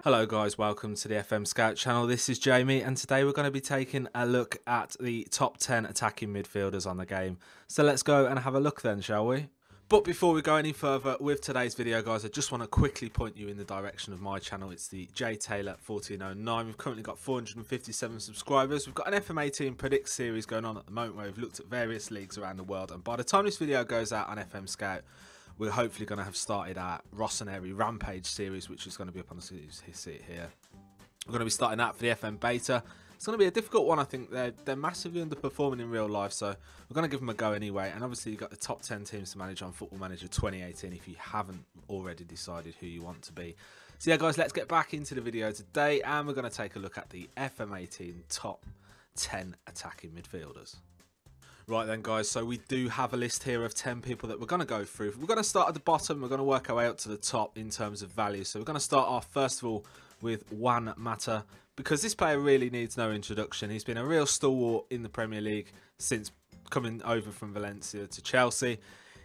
Hello guys, welcome to the FM Scout channel. This is Jamie and today we're going to be taking a look at the top 10 attacking midfielders on the game. So let's go and have a look then, shall we? But before we go any further with today's video guys, I just want to quickly point you in the direction of my channel. It's the JTaylor1409. We've currently got 457 subscribers. We've got an FM18 Predict series going on at the moment where we've looked at various leagues around the world, and by the time this video goes out on FM Scout, we're hopefully going to have started our Rossoneri Rampage series, which is going to be up on the series. See it here. We're going to be starting that for the FM Beta. It's going to be a difficult one, I think. They're massively underperforming in real life, so we're going to give them a go anyway. And obviously, you've got the top 10 teams to manage on Football Manager 2018 if you haven't already decided who you want to be. So yeah, guys, let's get back into the video today, and we're going to take a look at the FM18 top 10 attacking midfielders. Right then guys, so we do have a list here of 10 people that we're going to go through. We're going to start at the bottom, we're going to work our way up to the top in terms of value. So we're going to start off first of all with Juan Mata, because this player really needs no introduction. He's been a real stalwart in the Premier League since coming over from Valencia to Chelsea.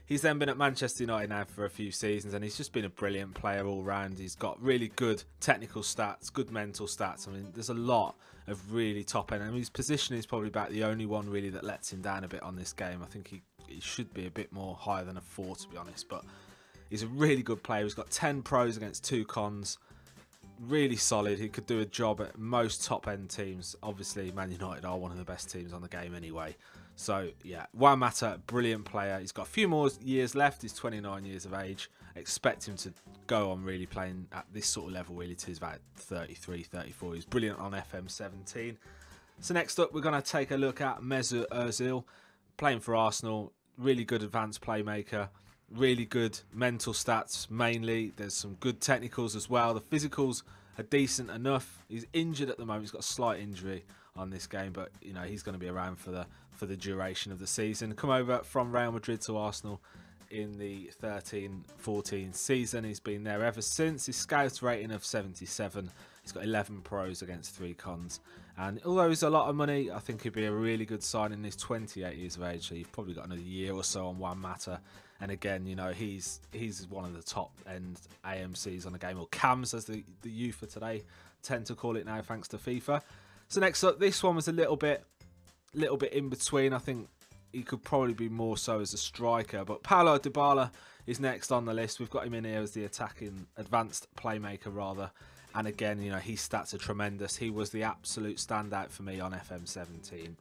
He's then been at Manchester United now for a few seasons, and he's just been a brilliant player all round. He's got really good technical stats, good mental stats. I mean, there's a lot of really top end. I mean, his position is probably about the only one really that lets him down a bit on this game. I think he should be a bit more higher than a 4, to be honest, but he's a really good player. He's got 10 pros against 2 cons. Really solid. He could do a job at most top end teams. Obviously, Man United are one of the best teams on the game anyway. So yeah, Juan Mata, brilliant player. He's got a few more years left. He's 29 years of age. Expect him to go on really playing at this sort of level really till he's about 33, 34. He's brilliant on FM17. So next up, we're going to take a look at Mesut Ozil, playing for Arsenal. Really good advanced playmaker. Really good mental stats mainly. There's some good technicals as well. The physicals are decent enough. He's injured at the moment. He's got a slight injury on this game, but you know he's going to be around for the duration of the season. Come over from Real Madrid to Arsenal in the 13-14 season. He's been there ever since. His scout rating of 77. He's got 11 pros against 3 cons. And although he's a lot of money, I think he'd be a really good signing. He's 28 years of age, so you've probably got another year or so on Juan Mata. And again, you know, he's one of the top end AMCs on the game, or CAMs as the youth of today tend to call it now, thanks to FIFA. So next up, this one was a little bit in between. I think he could probably be more so as a striker, but Paulo Dybala is next on the list. We've got him in here as the attacking advanced playmaker rather. And again, you know, his stats are tremendous. He was the absolute standout for me on FM17.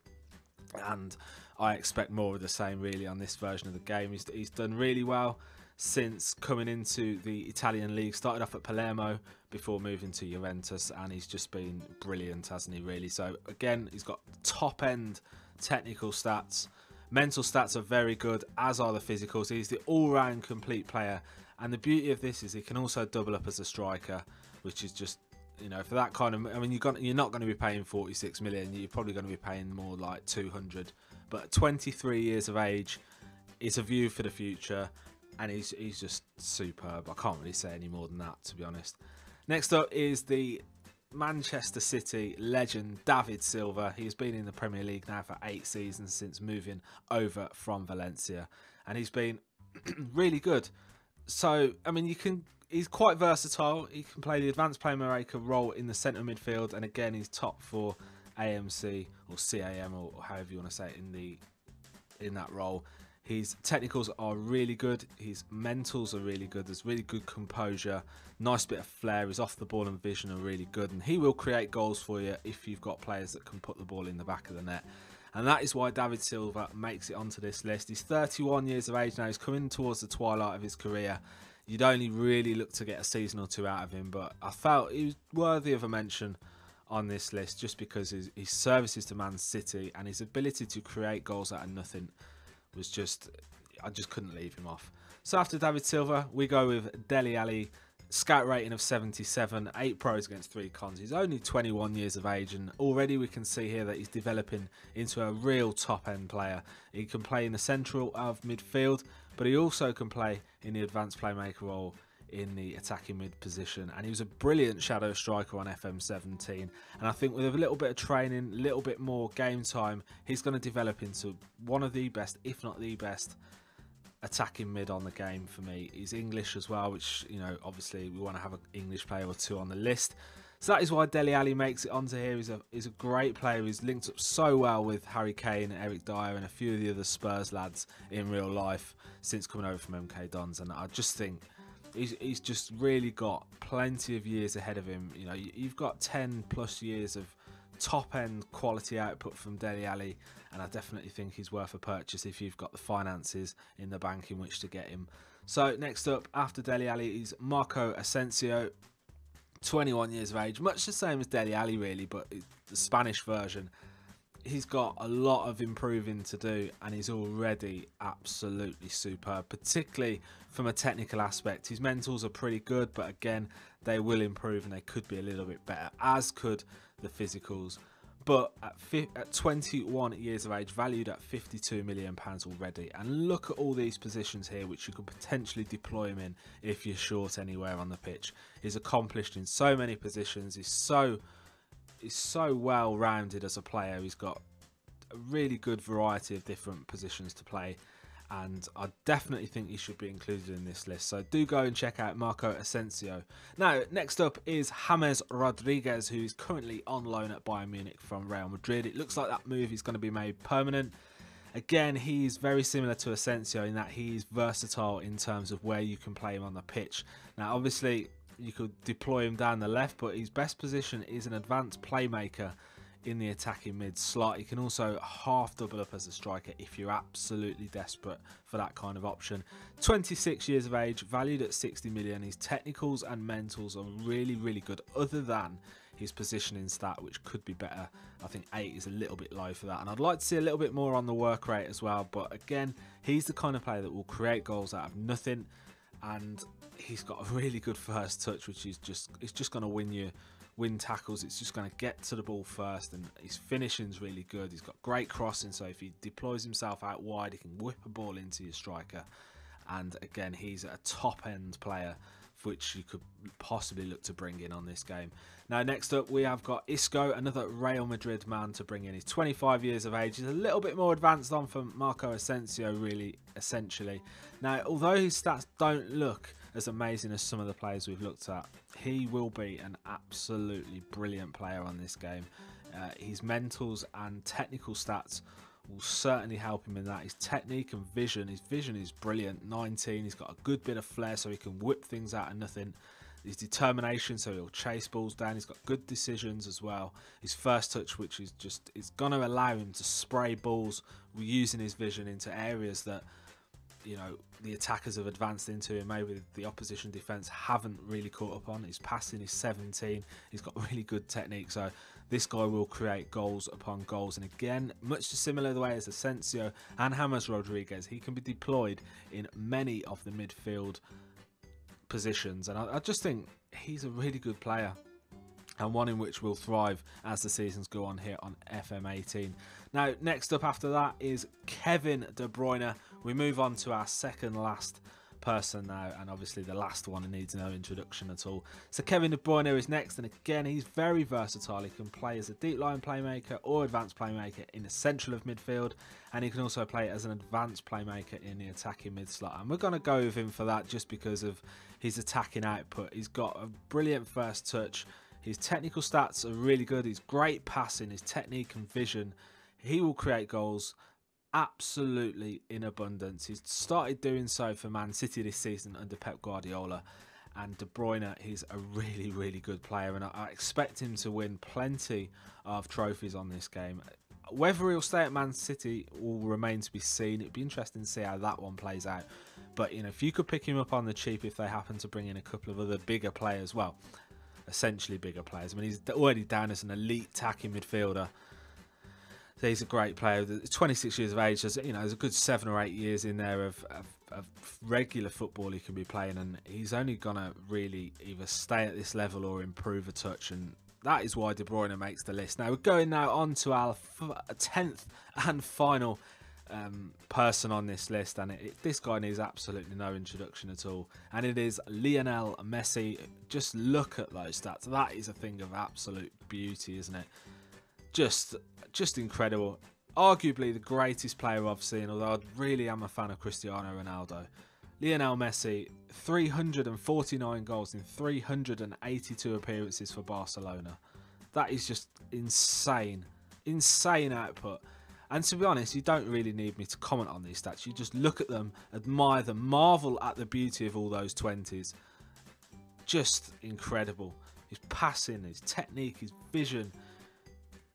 And I expect more of the same really on this version of the game. He's done really well since coming into the Italian league. Started off at Palermo before moving to Juventus, and he's just been brilliant, hasn't he, really? So again, he's got top end technical stats. Mental stats are very good, as are the physicals. He's the all-round complete player, and the beauty of this is he can also double up as a striker, which is just, you know, for that kind of, I mean, you're not going to be paying 46 million. You're probably going to be paying more like 200. But at 23 years of age, it's a view for the future, and he's just superb. I can't really say any more than that, to be honest. Next up is the Manchester City legend David Silva. He's been in the Premier League now for 8 seasons since moving over from Valencia, and he's been really good. So I mean, he's quite versatile. He can play the advanced playmaker role in the centre midfield, and again, he's top for AMC or CAM or however you want to say it in that role. His technicals are really good. His mentals are really good. There's really good composure, nice bit of flair. His off the ball and vision are really good, and he will create goals for you if you've got players that can put the ball in the back of the net. And that is why David Silva makes it onto this list. He's 31 years of age now. He's coming towards the twilight of his career. You'd only really look to get a season or 2 out of him, but I felt he was worthy of a mention on this list just because his services to Man City and his ability to create goals out of nothing was just, I just couldn't leave him off. So after David Silva, we go with Dele Alli, scout rating of 77, 8 pros against 3 cons. He's only 21 years of age, and already we can see here that he's developing into a real top-end player. He can play in the central of midfield, but he also can play in the advanced playmaker role in the attacking mid position, and he was a brilliant shadow striker on FM17, and I think with a little bit of training, a little bit more game time, he's going to develop into one of the best, if not the best, attacking mid on the game for me. He's English as well, which, you know, obviously we want to have an English player or two on the list. So that is why Dele Alli makes it onto here. He's a great player. He's linked up so well with Harry Kane, Eric Dyer, and a few of the other Spurs lads in real life since coming over from MK Dons. And I just think he's just really got plenty of years ahead of him. You know, you've got 10 plus years of top end quality output from Dele Alli, and I definitely think he's worth a purchase if you've got the finances in the bank in which to get him. So next up after Dele Alli is Marko Ascencio, 21 years of age, much the same as Dele Alli really, but the Spanish version. He's got a lot of improving to do, and he's already absolutely superb, particularly from a technical aspect. His mentals are pretty good, but again, they will improve and they could be a little bit better, as could the physicals. But at 21 years of age, valued at £52 million already, and look at all these positions here which you could potentially deploy him in if you're short anywhere on the pitch. He's accomplished in so many positions. He's so well rounded as a player. He's got a really good variety of different positions to play, and I definitely think he should be included in this list. So do go and check out Marko Ascencio. Now, next up is James Rodriguez, who's currently on loan at Bayern Munich from Real Madrid. It looks like that move is going to be made permanent. Again, he's very similar to Ascencio in that he's versatile in terms of where you can play him on the pitch. Now, obviously, you could deploy him down the left, but his best position is an advanced playmaker in the attacking mid slot. He can also half double up as a striker if you're absolutely desperate for that kind of option. 26 years of age, valued at 60 million. His technicals and mentals are really, really good, other than his positioning stat, which could be better. I think 8 is a little bit low for that, and I'd like to see a little bit more on the work rate as well. But again, he's the kind of player that will create goals out of nothing, and he's got a really good first touch, which is just going to win tackles. It's just going to get to the ball first, and his finishing's really good. He's got great crossing, so if he deploys himself out wide, he can whip a ball into your striker. And again, he's a top end player which you could possibly look to bring in on this game. Now, next up, we have got Isco, another Real Madrid man to bring in. He's 25 years of age. He's a little bit more advanced on from Marko Ascencio, really, essentially. Now, although his stats don't look as amazing as some of the players we've looked at, he will be an absolutely brilliant player on this game. His mentals and technical stats will certainly help him in that. His technique and vision, his vision is brilliant. 19, he's got a good bit of flair, so he can whip things out of nothing. His determination, so he'll chase balls down. He's got good decisions as well. His first touch, which is just, it's going to allow him to spray balls using his vision into areas that, you know, the attackers have advanced into, and maybe the opposition defence haven't really caught up on. His passing is 17. He's got really good technique, so this guy will create goals upon goals. And again, much similar the way as Ascencio and James Rodriguez, he can be deployed in many of the midfield positions, and I just think he's a really good player, and one in which will thrive as the seasons go on here on FM18. Now, next up after that is Kevin De Bruyne. We move on to our second last person now, and obviously the last one needs no introduction at all. So Kevin De Bruyne is next, and again, he's very versatile. He can play as a deep line playmaker or advanced playmaker in the central of midfield, and he can also play as an advanced playmaker in the attacking mid slot. And we're going to go with him for that just because of his attacking output. He's got a brilliant first touch. His technical stats are really good. He's great passing, his technique and vision. He will create goals absolutely in abundance. He's started doing so for Man City this season under Pep Guardiola. And De Bruyne, he's a really, really good player, and I expect him to win plenty of trophies on this game. Whether he'll stay at Man City will remain to be seen. It'd be interesting to see how that one plays out. But, you know, if you could pick him up on the cheap if they happen to bring in a couple of other bigger players, well, essentially bigger players. I mean, he's already down as an elite attacking midfielder. So he's a great player. 26 years of age. You know, there's a good 7 or 8 years in there of regular football he can be playing, and he's only gonna really either stay at this level or improve a touch, and that is why De Bruyne makes the list. Now we're going now on to our 10th and final person on this list, and this guy needs absolutely no introduction at all, and it is Lionel Messi. Just look at those stats. That is a thing of absolute beauty, isn't it? Just incredible. arguably the greatest player I've seen, although I really am a fan of Cristiano Ronaldo. Lionel Messi, 349 goals in 382 appearances for Barcelona. That is just insane. Insane output. And to be honest, you don't really need me to comment on these stats. You just look at them, admire them, marvel at the beauty of all those 20s. Just incredible. His passing, his technique, his vision,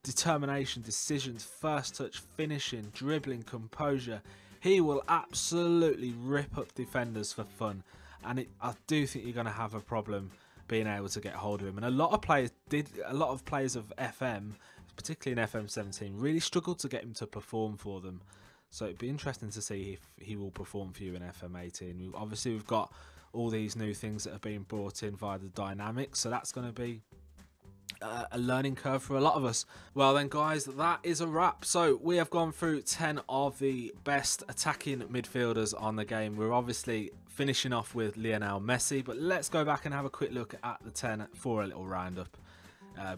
determination, decisions, first touch, finishing, dribbling, composure. He will absolutely rip up defenders for fun. And I do think you're going to have a problem being able to get hold of him. And a lot of players of FM, particularly in FM17, really struggled to get him to perform for them. So it'd be interesting to see if he will perform for you in FM18. Obviously, we've got all these new things that have been brought in via the dynamics, so that's going to be a learning curve for a lot of us. Well then guys, that is a wrap. So we have gone through 10 of the best attacking midfielders on the game. We're obviously finishing off with Lionel Messi, but let's go back and have a quick look at the 10 for a little roundup.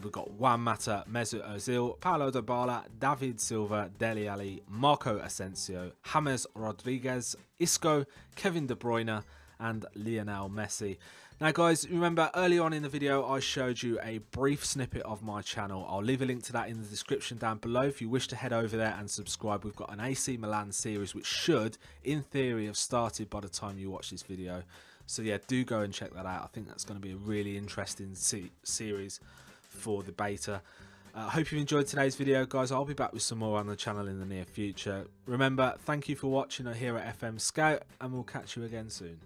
We've got Juan Mata, Mesut Ozil, Paulo Dybala, David Silva, Dele Alli, Marko Ascencio, James Rodriguez, Isco, Kevin De Bruyne and Lionel Messi. Now guys, remember earlier on in the video I showed you a brief snippet of my channel. I'll leave a link to that in the description down below if you wish to head over there and subscribe. We've got an AC Milan series which should, in theory, have started by the time you watch this video. So yeah, do go and check that out. I think that's going to be a really interesting series for the beta. I hope you've enjoyed today's video guys. I'll be back with some more on the channel in the near future. Remember, thank you for watching here at FM Scout and we'll catch you again soon.